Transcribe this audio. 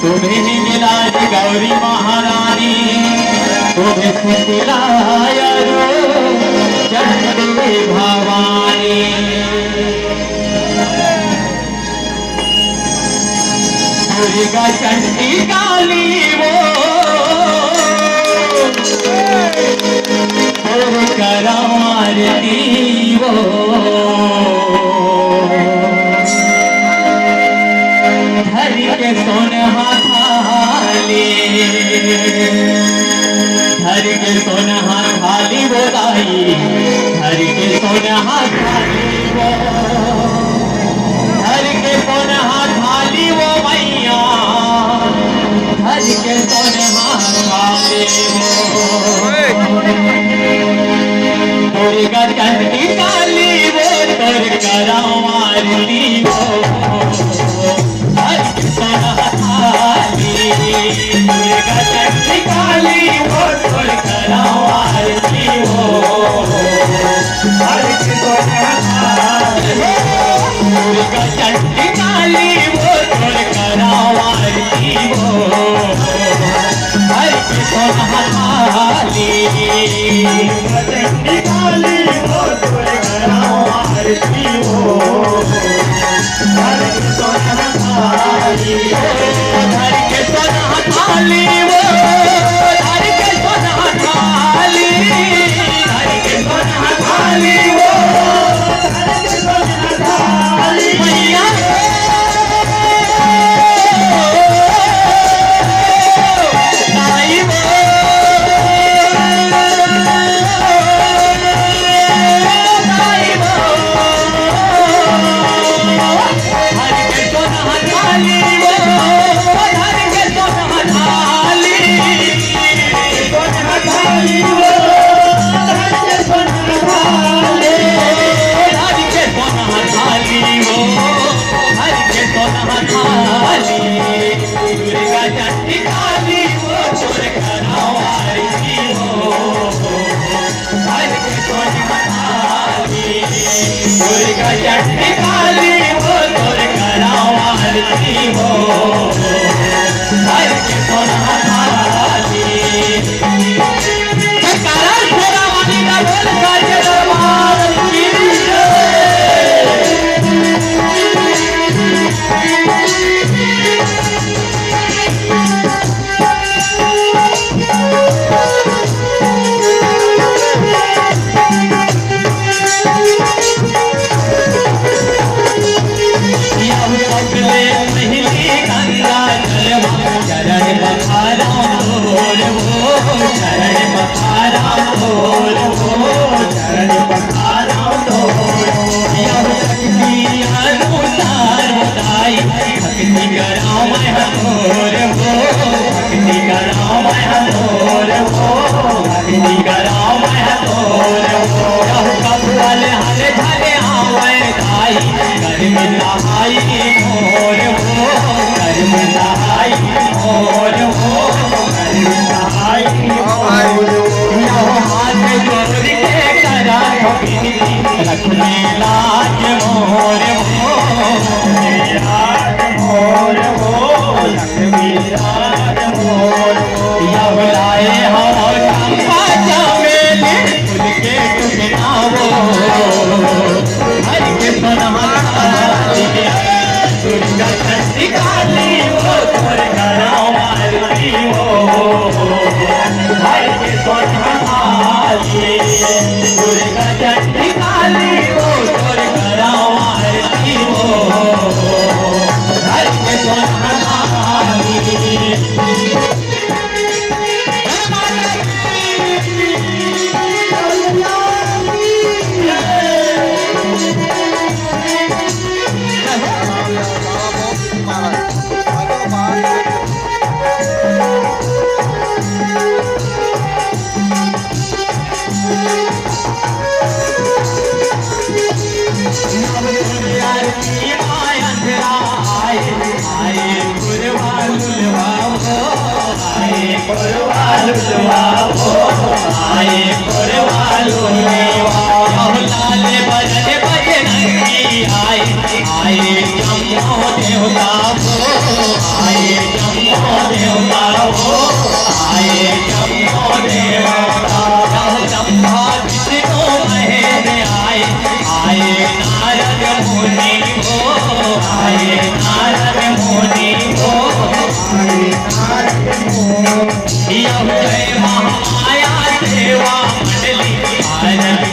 तुम्हें मिलाज गौरी महारानी, तुम्हें सिलाया रो चंडी भवानी। दुर्गा चंडी काली वो और करा मारती वो, धर के सोनहा थाली, धर के सोनहा थाली वो दाई, धर के सोनहा थाली वो, धर के सोनहा थाली वो मैया, धर के सोनहा थाली वो। दुर्गा चंडी काली वो तोर करा मारती वो, धर के सोनहा थाली। दुर्गा चंडी काली वो तोर करा मारती वो, धर के सोनहा थाली। दुर्गा चंडी काली वो तोर करा मारती वो, धर के सोनहा थाली। चंडी काली वो तोर करा मारती वो, धर के सोनहा थाली। धर के सोनहा थाली वो, धर के सोनहा थाली, धर के सोनहा थाली वो, धर के सोनहा थाली मैया। चंडी काली वो तोर करा मारती वो, धर के सोनहा थाली। जयकारा शेरा वाली का बोल साचे दरबार की चरण पखारा मोर वो, चरण पखारा मोर वो, चरण पखारा मोर। यह शक्ति अनुसार बताई, भक्ति कराओ मैं मोर वो, भक्ति कराओ मैं मोर वो, भक्ति कराओ मैं मोर वो। यह कपल हर धरे आवे दाई, कर में नहाई मोर वो, कर में नहाई मोर वो, कर में नहाई मोर वो। हाथ जोड़ के करा विनती, रखने लाज मोर वो, लाज मोर वो, लक्ष्मी लाज मोर वो। यह लाए हो चंपा चमेली फूल के टुकड़ा वो, धर के सोनहा थाली। दुर्गा चंडी काली वो तोर करा मारती वो, धर के सोनहा थाली। दुर्गा चंडी काली वो तोर करा मारती वो, धर के सोनहा थाली। जम्मो देवता वो आए जम्मो देवता वो आए जम्मो देवता चंपा विष्णु महेश आए आए नारद मुनि वो आए नारद मुनि वो आए नारद मुनि यह महामाया सेवा मंडली आरती